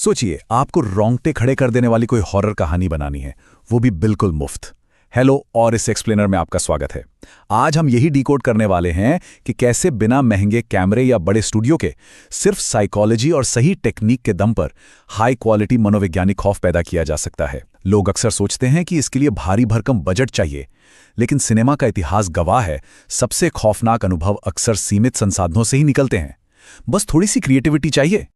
सोचिए, आपको रोंगटे खड़े कर देने वाली कोई हॉरर कहानी बनानी है, वो भी बिल्कुल मुफ्त। हेलो, और इस एक्सप्लेनर में आपका स्वागत है। आज हम यही डिकोड करने वाले हैं कि कैसे बिना महंगे कैमरे या बड़े स्टूडियो के सिर्फ साइकोलॉजी और सही टेक्निक के दम पर हाई क्वालिटी मनोवैज्ञानिक खौफ पैदा किया जा सकता है। लोग अक्सर सोचते हैं कि इसके लिए भारी भरकम बजट चाहिए, लेकिन सिनेमा का इतिहास गवाह है, सबसे खौफनाक अनुभव अक्सर सीमित संसाधनों से ही निकलते हैं। बस थोड़ी सी क्रिएटिविटी चाहिए।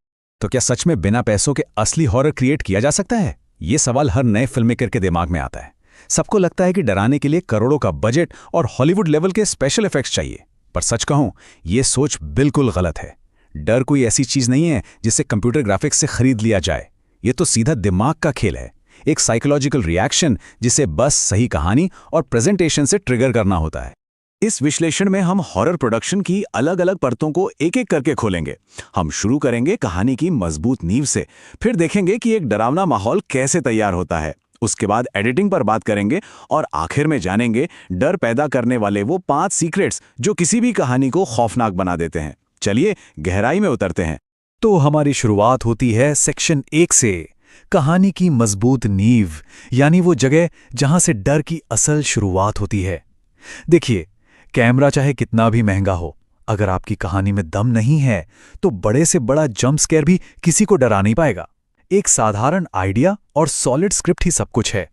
तो क्या सच में बिना पैसों के असली हॉरर क्रिएट किया जा सकता है? ये सवाल हर नए फिल्ममेकर के दिमाग में आता है। सबको लगता है कि डराने के लिए करोड़ों का बजट और हॉलीवुड लेवल के स्पेशल इफेक्ट्स चाहिए, पर सच कहूं, ये सोच बिल्कुल गलत है। डर कोई ऐसी चीज नहीं है जिसे कंप्यूटर ग्राफिक्स से खरीद लिया जाए। ये तो सीधा दिमाग का खेल है, एक साइकोलॉजिकल रिएक्शन जिसे बस सही कहानी और प्रेजेंटेशन से ट्रिगर करना होता है। इस विश्लेषण में हम हॉरर प्रोडक्शन की अलग अलग परतों को एक एक करके खोलेंगे। हम शुरू करेंगे कहानी की मजबूत नींव से, फिर देखेंगे कि एक डरावना माहौल कैसे तैयार होता है। उसके बाद एडिटिंग पर बात करेंगे और आखिर में जानेंगे डर पैदा करने वाले वो 5 सीक्रेट्स जो किसी भी कहानी को खौफनाक बना देते हैं। चलिए गहराई में उतरते हैं। तो हमारी शुरुआत होती है सेक्शन 1 से, कहानी की मजबूत नींव, यानी वो जगह जहां से डर की असल शुरुआत होती है। देखिए, कैमरा चाहे कितना भी महंगा हो, अगर आपकी कहानी में दम नहीं है तो बड़े से बड़ा जंप स्केयर भी किसी को डरा नहीं पाएगा। एक साधारण आइडिया और सॉलिड स्क्रिप्ट ही सब कुछ है।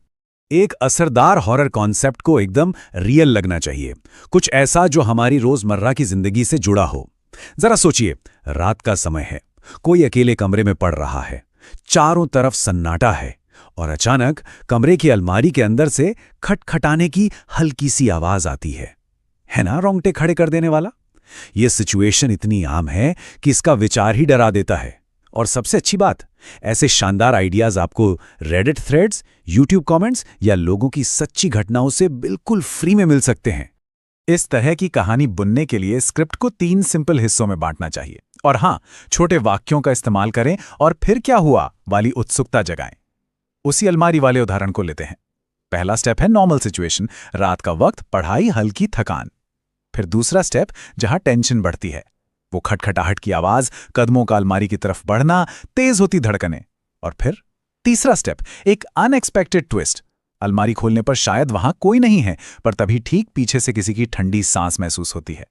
एक असरदार हॉरर कॉन्सेप्ट को एकदम रियल लगना चाहिए, कुछ ऐसा जो हमारी रोजमर्रा की जिंदगी से जुड़ा हो। जरा सोचिए, रात का समय है, कोई अकेले कमरे में पड़ रहा है, चारों तरफ सन्नाटा है और अचानक कमरे की अलमारी के अंदर से खटखटाने की हल्की सी आवाज आती है ना रोंगटे खड़े कर देने वाला। यह सिचुएशन इतनी आम है कि इसका विचार ही डरा देता है। और सबसे अच्छी बात, ऐसे शानदार आइडियाज आपको रेडिट थ्रेड्स, यूट्यूब कमेंट्स या लोगों की सच्ची घटनाओं से बिल्कुल फ्री में मिल सकते हैं। इस तरह की कहानी बुनने के लिए स्क्रिप्ट को 3 सिंपल हिस्सों में बांटना चाहिए। और हाँ, छोटे वाक्यों का इस्तेमाल करें और फिर क्या हुआ वाली उत्सुकता जगाएं। उसी अलमारी वाले उदाहरण को लेते हैं। पहला स्टेप है नॉर्मल सिचुएशन, रात का वक्त, पढ़ाई, हल्की थकान। फिर दूसरा स्टेप जहां टेंशन बढ़ती है, वो खटखटाहट की आवाज, कदमों का अलमारी की तरफ बढ़ना, तेज होती धड़कनें। और फिर तीसरा स्टेप, एक अनएक्सपेक्टेड ट्विस्ट, अलमारी खोलने पर शायद वहां कोई नहीं है, पर तभी ठीक पीछे से किसी की ठंडी सांस महसूस होती है।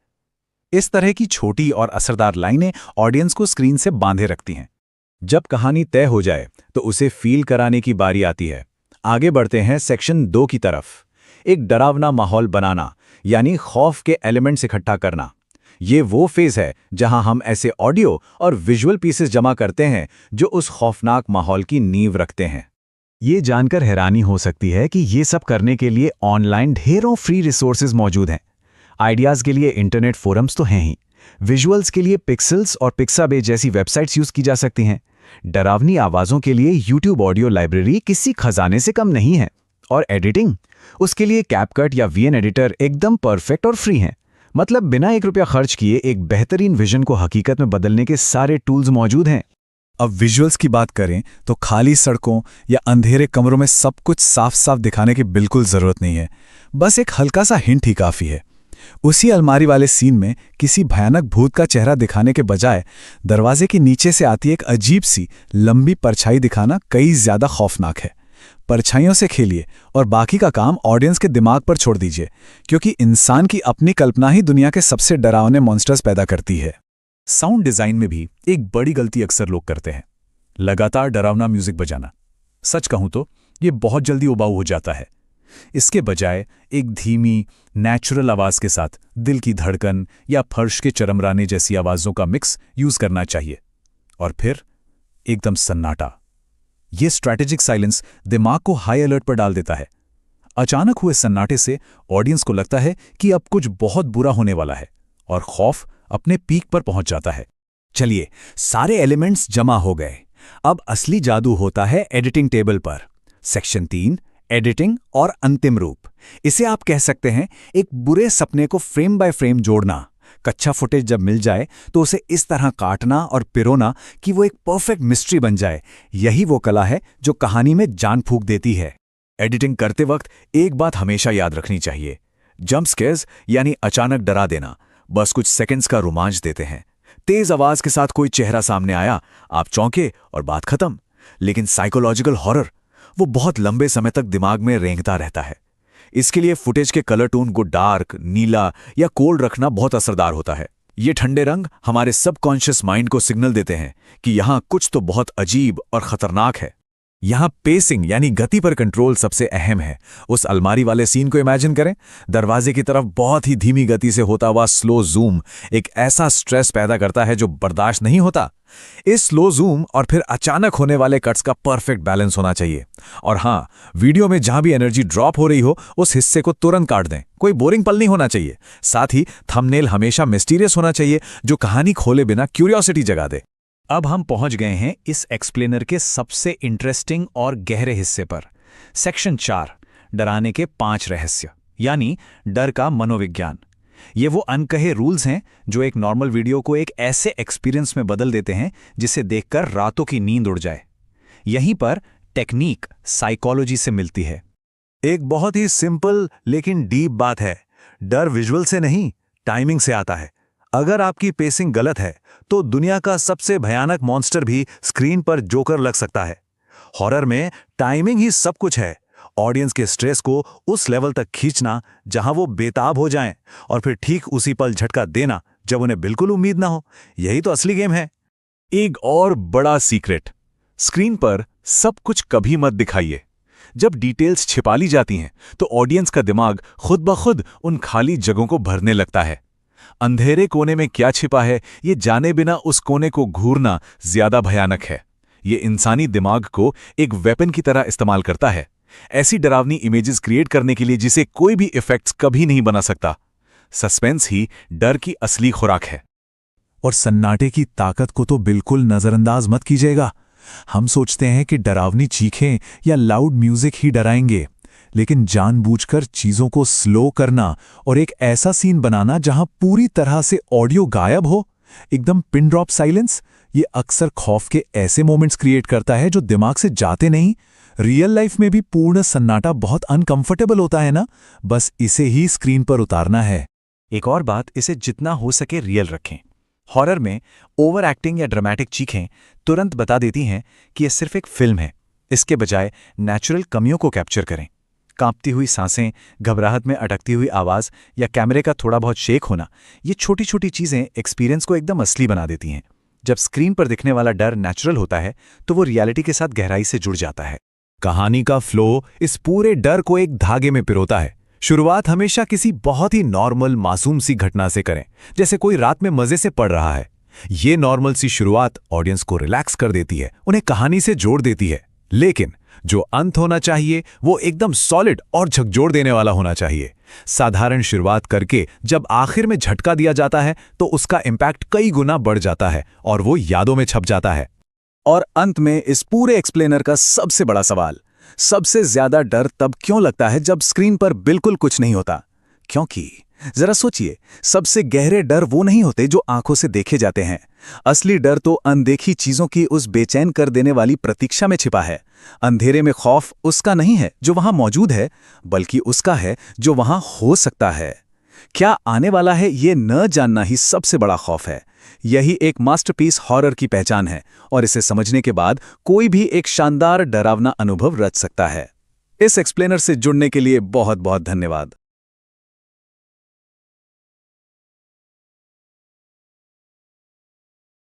इस तरह की छोटी और असरदार लाइनें ऑडियंस को स्क्रीन से बांधे रखती हैं। जब कहानी तय हो जाए तो उसे फील कराने की बारी आती है। आगे बढ़ते हैं सेक्शन 2 की तरफ। एक डरावना माहौल बनाना, यानी खौफ के एलिमेंट्स इकट्ठा करना। ये वो फेज है जहां हम ऐसे ऑडियो और विजुअल पीसेस जमा करते हैं जो उस खौफनाक माहौल की नींव रखते हैं। ये जानकर हैरानी हो सकती है कि ये सब करने के लिए ऑनलाइन ढेरों फ्री रिसोर्सेज मौजूद हैं। आइडियाज के लिए इंटरनेट फोरम्स तो हैं ही, विजुअल्स के लिए पिक्सेल्स और पिक्साबे जैसी वेबसाइट्स यूज की जा सकती हैं। डरावनी आवाजों के लिए यूट्यूब ऑडियो लाइब्रेरी किसी खजाने से कम नहीं है। और एडिटिंग, उसके लिए कैपकट या वीएन एडिटर एकदम परफेक्ट और फ्री हैं। मतलब बिना 1 रुपया खर्च किए एक बेहतरीन विजन को हकीकत में बदलने के सारे टूल्स मौजूद हैं। अब विजुअल्स की बात करें तो खाली सड़कों या अंधेरे कमरों में सब कुछ साफ साफ दिखाने की बिल्कुल जरूरत नहीं है। बस एक हल्का सा हिंट ही काफी है। उसी अलमारी वाले सीन में किसी भयानक भूत का चेहरा दिखाने के बजाय दरवाजे के नीचे से आती एक अजीब सी लंबी परछाई दिखाना कई ज्यादा खौफनाक है। परछाइयों से खेलिए और बाकी का काम ऑडियंस के दिमाग पर छोड़ दीजिए, क्योंकि इंसान की अपनी कल्पना ही दुनिया के सबसे डरावने मॉन्स्टर्स पैदा करती है। साउंड डिजाइन में भी एक बड़ी गलती अक्सर लोग करते हैं, लगातार डरावना म्यूजिक बजाना। सच कहूं तो ये बहुत जल्दी उबाऊ हो जाता है। इसके बजाय एक धीमी, नेचुरल आवाज के साथ दिल की धड़कन या फर्श के चरमराने जैसी आवाजों का मिक्स यूज करना चाहिए। और फिर एकदम सन्नाटा। ये स्ट्रैटेजिक साइलेंस दिमाग को हाई अलर्ट पर डाल देता है। अचानक हुए सन्नाटे से ऑडियंस को लगता है कि अब कुछ बहुत बुरा होने वाला है और खौफ अपने पीक पर पहुंच जाता है। चलिए, सारे एलिमेंट्स जमा हो गए। अब असली जादू होता है एडिटिंग टेबल पर। सेक्शन 3, एडिटिंग और अंतिम रूप। इसे आप कह सकते हैं एक बुरे सपने को फ्रेम बाय फ्रेम जोड़ना। कच्चा फुटेज जब मिल जाए तो उसे इस तरह काटना और पिरोना कि वो एक परफेक्ट मिस्ट्री बन जाए। यही वो कला है जो कहानी में जान फूंक देती है। एडिटिंग करते वक्त एक बात हमेशा याद रखनी चाहिए, जंप स्केयर्स यानी अचानक डरा देना बस कुछ सेकंड्स का रोमांच देते हैं। तेज आवाज के साथ कोई चेहरा सामने आया, आप चौंके और बात खत्म। लेकिन साइकोलॉजिकल हॉरर वो बहुत लंबे समय तक दिमाग में रेंगता रहता है। इसके लिए फुटेज के कलर टोन को डार्क, नीला या कोल्ड रखना बहुत असरदार होता है। ये ठंडे रंग हमारे सबकॉन्शियस माइंड को सिग्नल देते हैं कि यहाँ कुछ तो बहुत अजीब और खतरनाक है। यहाँ पेसिंग यानी गति पर कंट्रोल सबसे अहम है। उस अलमारी वाले सीन को इमेजिन करें, दरवाजे की तरफ बहुत ही धीमी गति से होता हुआ स्लो जूम एक ऐसा स्ट्रेस पैदा करता है जो बर्दाश्त नहीं होता। इस स्लो जूम और फिर अचानक होने वाले कट्स का परफेक्ट बैलेंस होना चाहिए। और हाँ, वीडियो में जहां भी एनर्जी ड्रॉप हो रही हो उस हिस्से को तुरंत काट दें। कोई बोरिंग पल नहीं होना चाहिए। साथ ही थंबनेल हमेशा मिस्टीरियस होना चाहिए, जो कहानी खोले बिना क्यूरियोसिटी जगा दे। अब हम पहुंच गए हैं इस एक्सप्लेनर के सबसे इंटरेस्टिंग और गहरे हिस्से पर। सेक्शन 4, डराने के 5 रहस्य, यानी डर का मनोविज्ञान। ये वो अनकहे रूल्स हैं जो एक नॉर्मल वीडियो को एक ऐसे एक्सपीरियंस में बदल देते हैं जिसे देखकर रातों की नींद उड़ जाए। यहीं पर टेक्निक साइकोलॉजी से मिलती है। एक बहुत ही सिंपल लेकिन डीप बात है, डर विजुअल से नहीं, टाइमिंग से आता है। अगर आपकी पेसिंग गलत है तो दुनिया का सबसे भयानक मॉन्स्टर भी स्क्रीन पर जोकर लग सकता है। हॉरर में टाइमिंग ही सब कुछ है। ऑडियंस के स्ट्रेस को उस लेवल तक खींचना जहां वो बेताब हो जाएं, और फिर ठीक उसी पल झटका देना जब उन्हें बिल्कुल उम्मीद ना हो। यही तो असली गेम है। एक और बड़ा सीक्रेट, स्क्रीन पर सब कुछ कभी मत दिखाइए। जब डिटेल्स छिपा ली जाती हैं तो ऑडियंस का दिमाग खुद ब खुद उन खाली जगहों को भरने लगता है। अंधेरे कोने में क्या छिपा है ये जाने बिना उस कोने को घूरना ज्यादा भयानक है। ये इंसानी दिमाग को एक वेपन की तरह इस्तेमाल करता है, ऐसी डरावनी इमेजेस क्रिएट करने के लिए जिसे कोई भी इफेक्ट्स कभी नहीं बना सकता। सस्पेंस ही डर की असली खुराक है। और सन्नाटे की ताकत को तो बिल्कुल नजरअंदाज मत कीजिएगा। हम सोचते हैं कि डरावनी चीखें या लाउड म्यूजिक ही डराएंगे, लेकिन जानबूझकर चीजों को स्लो करना और एक ऐसा सीन बनाना जहां पूरी तरह से ऑडियो गायब हो, एकदम पिन ड्रॉप साइलेंस, ये अक्सर खौफ के ऐसे मोमेंट्स क्रिएट करता है जो दिमाग से जाते नहीं। रियल लाइफ में भी पूर्ण सन्नाटा बहुत अनकंफर्टेबल होता है ना, बस इसे ही स्क्रीन पर उतारना है। एक और बात, इसे जितना हो सके रियल रखें। हॉरर में ओवर एक्टिंग या ड्रामेटिक चीखें तुरंत बता देती हैं कि यह सिर्फ एक फिल्म है। इसके बजाय नेचुरल कमियों को कैप्चर करें। कांपती हुई सांसें, घबराहट में अटकती हुई आवाज या कैमरे का थोड़ा बहुत शेक होना, ये छोटी छोटी चीजें एक्सपीरियंस को एकदम असली बना देती हैं। जब स्क्रीन पर दिखने वाला डर नेचुरल होता है तो वो रियलिटी के साथ गहराई से जुड़ जाता है। कहानी का फ्लो इस पूरे डर को एक धागे में पिरोता है। शुरुआत हमेशा किसी बहुत ही नॉर्मल मासूम सी घटना से करें, जैसे कोई रात में मजे से पढ़ रहा है। ये नॉर्मल सी शुरुआत ऑडियंस को रिलैक्स कर देती है, उन्हें कहानी से जोड़ देती है। लेकिन जो अंत होना चाहिए वो एकदम सॉलिड और झकझोर देने वाला होना चाहिए। साधारण शुरुआत करके जब आखिर में झटका दिया जाता है तो उसका इंपैक्ट कई गुना बढ़ जाता है और वो यादों में छप जाता है। और अंत में इस पूरे एक्सप्लेनर का सबसे बड़ा सवाल, सबसे ज्यादा डर तब क्यों लगता है जब स्क्रीन पर बिल्कुल कुछ नहीं होता? क्योंकि जरा सोचिए, सबसे गहरे डर वो नहीं होते जो आंखों से देखे जाते हैं। असली डर तो अनदेखी चीजों की उस बेचैन कर देने वाली प्रतीक्षा में छिपा है। अंधेरे में खौफ उसका नहीं है जो वहां मौजूद है, बल्कि उसका है जो वहां हो सकता है। क्या आने वाला है ये न जानना ही सबसे बड़ा खौफ है। यही एक मास्टरपीस हॉरर की पहचान है, और इसे समझने के बाद कोई भी एक शानदार डरावना अनुभव रच सकता है। इस एक्सप्लेनर से जुड़ने के लिए बहुत बहुत धन्यवाद।